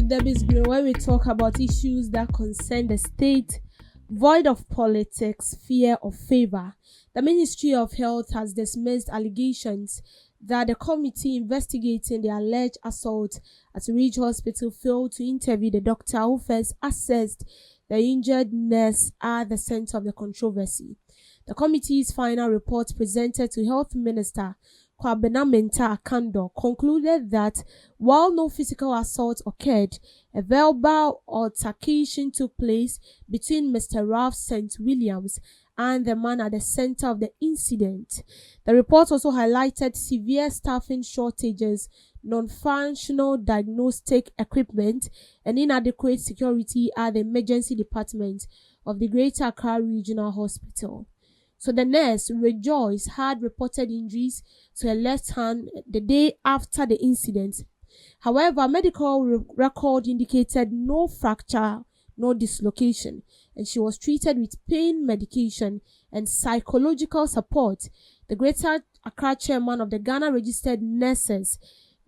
Debbie's Green, where we talk about issues that concern the state, void of politics, fear of favor. The Ministry of Health has dismissed allegations that the committee investigating the alleged assault at Ridge Hospital failed to interview the doctor who first assessed the injured nurse at the center of the controversy. The committee's final report presented to Health Minister Kwabena Mensah Akando concluded that while no physical assault occurred, a verbal altercation took place between Mr. Ralph St. Williams and the man at the center of the incident. The report also highlighted severe staffing shortages, non-functional diagnostic equipment, and inadequate security at the emergency department of the Greater Accra Regional Hospital. So the nurse, Rejoice, had reported injuries to her left hand the day after the incident. However, medical record indicated no fracture, no dislocation, and she was treated with pain medication and psychological support. The Greater Accra chairman of the Ghana Registered Nurses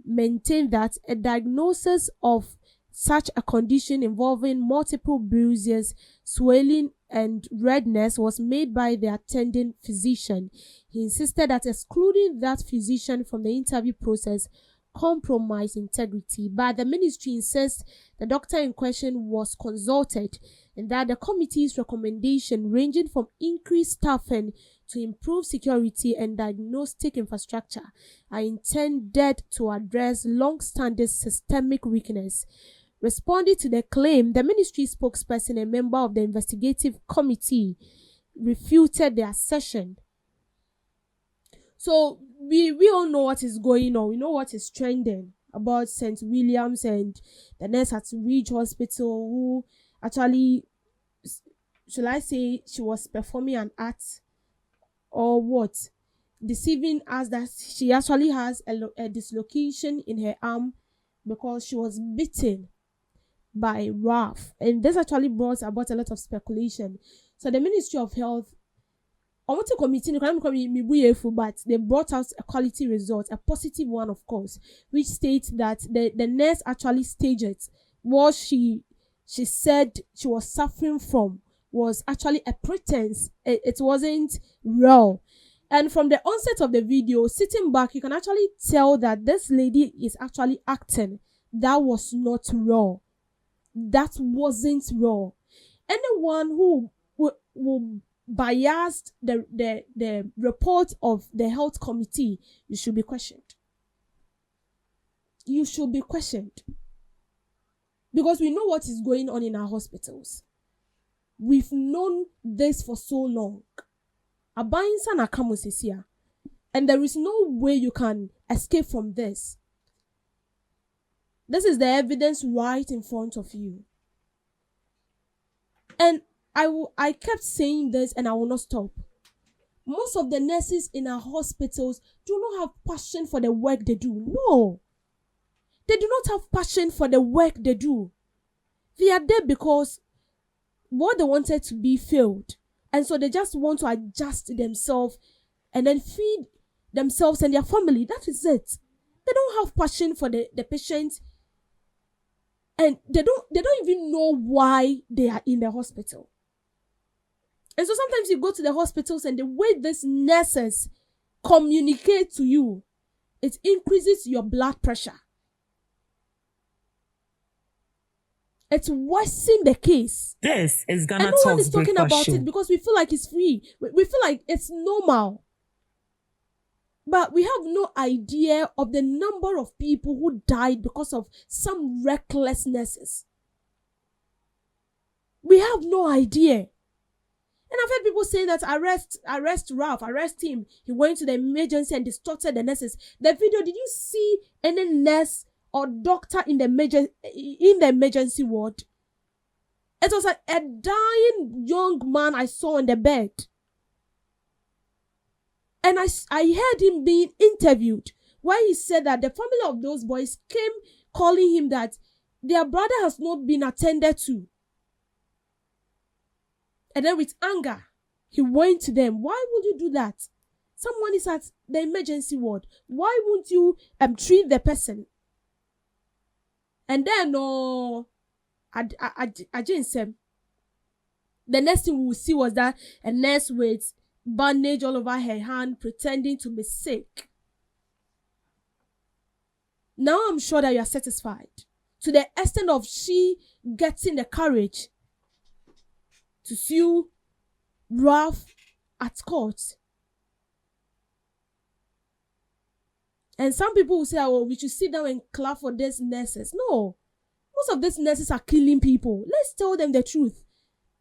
maintained that a diagnosis of such a condition involving multiple bruises, swelling, and redness was made by the attending physician. He insisted that excluding that physician from the interview process compromised integrity, but the ministry insists the doctor in question was consulted and that the committee's recommendation ranging from increased staffing to improve security and diagnostic infrastructure are intended to address long-standing systemic weakness. Responding to the claim, the ministry spokesperson, a member of the investigative committee, refuted the assertion. So we all know what is going on. We know what is trending about St. Williams and the nurse at Ridge Hospital who actually, should I say, she was performing an act or what? Deceiving us that she actually has a dislocation in her arm because she was beaten by Ralph, and this actually brought about a lot of speculation. So the Ministry of Health, I want to committee, but they brought out a quality result, a positive one, of course, which states that the nurse actually staged what she said she was suffering from was actually a pretense. It wasn't real. And from the onset of the video, sitting back, you can actually tell that this lady is actually acting. That was not real. That wasn't raw. Anyone who biased the report of the health committee, you should be questioned. You should be questioned. Because we know what is going on in our hospitals. We've known this for so long. And there is no way you can escape from this. This is the evidence right in front of you. And I kept saying this and I will not stop. Most of the nurses in our hospitals do not have passion for the work they do. No. They do not have passion for the work they do. They are there because what they wanted to be failed. And so they just want to adjust themselves and then feed themselves and their family. That is it. They don't have passion for the patient. And they don't even know why they are in the hospital. And so sometimes you go to the hospitals and the way these nurses communicate to you, it increases your blood pressure. It's worsening the case. This is Ghana and no one Talks is talking Breakfast about Show. it because we feel like it's free. We feel like it's normal. But we have no idea of the number of people who died because of some recklessnesses. We have no idea. And I've heard people saying that arrest Ralph, arrest him. He went to the emergency and distorted the nurses. The video, did you see any nurse or doctor in the emergency ward? It was a dying young man I saw on the bed. And I heard him being interviewed where he said that the family of those boys came calling him that their brother has not been attended to. And then with anger, he went to them. Why would you do that? Someone is at the emergency ward. Why won't you treat the person? And then no, I didn't say. The next thing we will see was that a nurse with bandage all over her hand pretending to be sick. Now I'm sure that you are satisfied to the extent of she getting the courage to sue Ralph at court. And some people will say, oh, we should sit down and clap for these nurses. No, most of these nurses are killing people. Let's tell them the truth.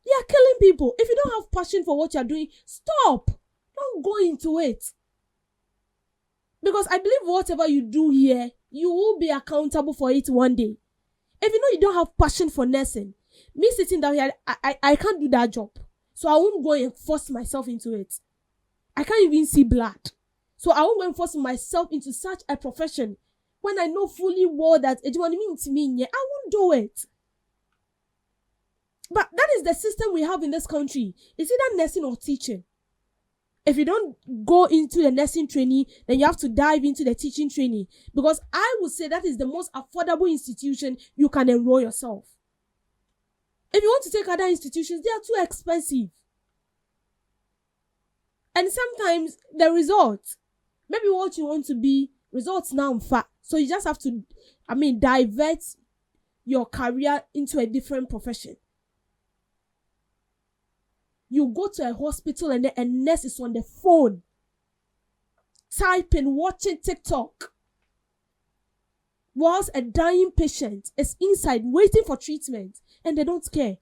They are killing people. If you don't have passion for what you are doing, stop. Don't go into it. Because I believe whatever you do here, you will be accountable for it one day. If you know you don't have passion for nursing, me sitting down here, I can't do that job. So I won't go and force myself into it. I can't even see blood. So I won't go and force myself into such a profession when I know fully well that I won't do it. But that is the system we have in this country. It's either nursing or teaching. If you don't go into the nursing training, then you have to dive into the teaching training. Because I would say that is the most affordable institution you can enroll yourself. If you want to take other institutions, they are too expensive. And sometimes the results, maybe what you want to be, results now in fact. So you just have to, divert your career into a different profession. You go to a hospital and a nurse is on the phone, typing, watching TikTok, whilst a dying patient is inside waiting for treatment, and they don't care.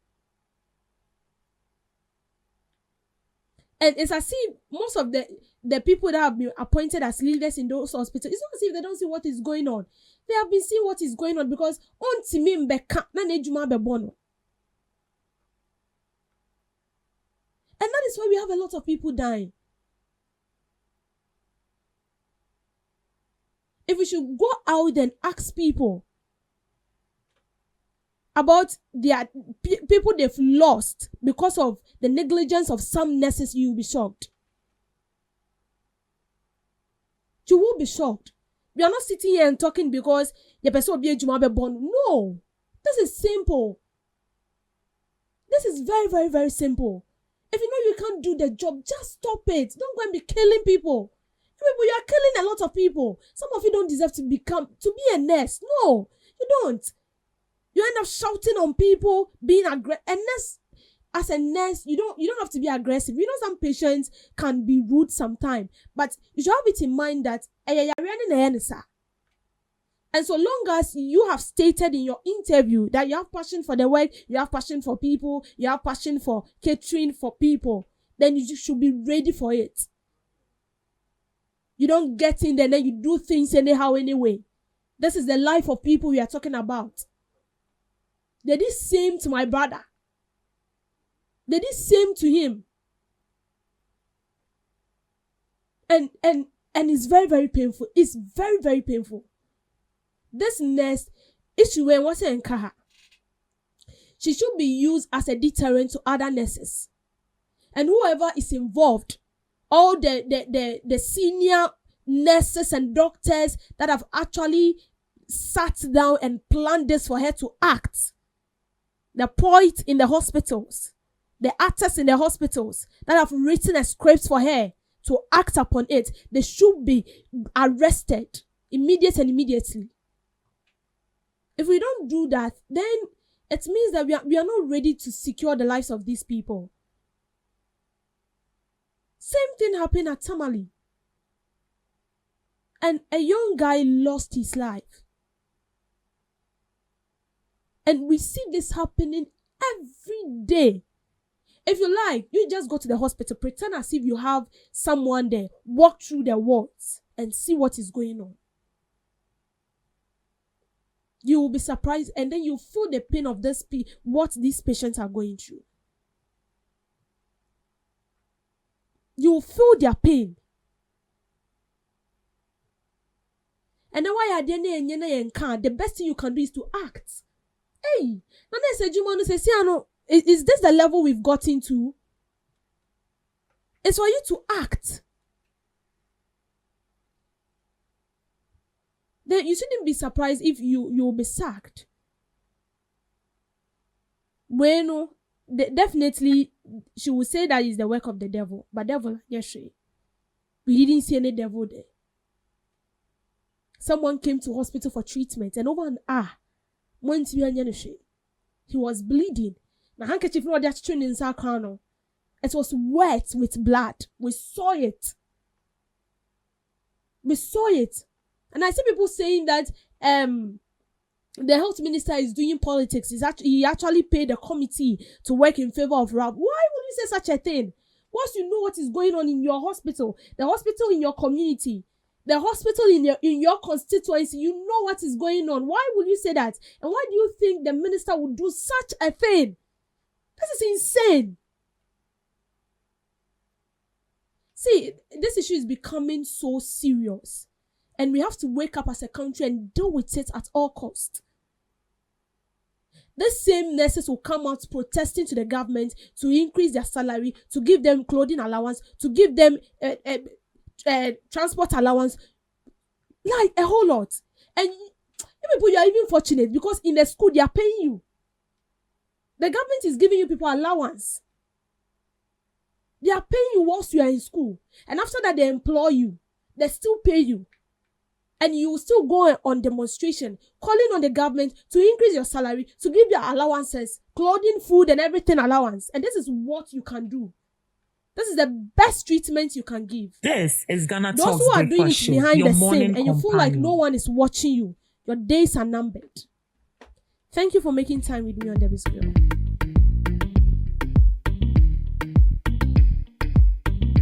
And it's as if most of the people that have been appointed as leaders in those hospitals, it's not as if they don't see what is going on. They have been seeing what is going on because and that is why we have a lot of people dying. If we should go out and ask people about their people they've lost because of the negligence of some nurses, you will be shocked. You will be shocked. We are not sitting here and talking because the person will be a born. No, this is simple. This is very, very, very simple. If you know you can't do the job, just stop it. Don't go and be killing people. You are killing a lot of people. Some of you don't deserve to be a nurse. No, you don't. You end up shouting on people, being aggressive. As a nurse, you don't have to be aggressive. You know, some patients can be rude sometimes, but you should have it in mind that and so long as you have stated in your interview that you have passion for the work, you have passion for people, you have passion for catering for people, then you should be ready for it. You don't get in there and then you do things anyhow anyway. This is the life of people we are talking about. They did same to my brother. They did same to him. And it's very, very painful. It's very, very painful. This nurse, she should be used as a deterrent to other nurses. And whoever is involved, all the senior nurses and doctors that have actually sat down and planned this for her to act, the point in the hospitals, the actors in the hospitals that have written a script for her to act upon it, they should be arrested immediately. If we don't do that, then it means that we are not ready to secure the lives of these people. Same thing happened at Tamale. And a young guy lost his life. And we see this happening every day. If you like, you just go to the hospital, pretend as if you have someone there, walk through the wards and see what is going on. You will be surprised, and then you feel the pain of what these patients are going through. You will feel their pain. And then why are they the best thing you can do is to act. Hey, is this the level we've gotten to? It's for you to act. Then you shouldn't be surprised if you will be sacked. Bueno, definitely she will say that is the work of the devil. But devil, yes, we didn't see any devil there. Someone came to hospital for treatment and over an hour, he was bleeding. The handkerchief no that train inside crown. It was wet with blood. We saw it. We saw it. And I see people saying that the health minister is doing politics. He actually paid a committee to work in favor of RAB. Why would you say such a thing? Once you know what is going on in your hospital, the hospital in your community, the hospital in your constituency, you know what is going on. Why would you say that? And why do you think the minister would do such a thing? This is insane. See, this issue is becoming so serious. And we have to wake up as a country and deal with it at all costs. The same nurses will come out protesting to the government to increase their salary, to give them clothing allowance, to give them transport allowance, like a whole lot. And people, you are even fortunate because in the school they are paying you. The government is giving you people allowance. They are paying you whilst you are in school, and after that they employ you. They still pay you. And you will still go on demonstration, calling on the government to increase your salary, to give your allowances, clothing, food, and everything allowance. And this is what you can do. This is the best treatment you can give. This is Ghana Those Talks who are doing it behind the scene and you feel like no one is watching you, your days are numbered. Thank you for making time with me on Debbie's Girl.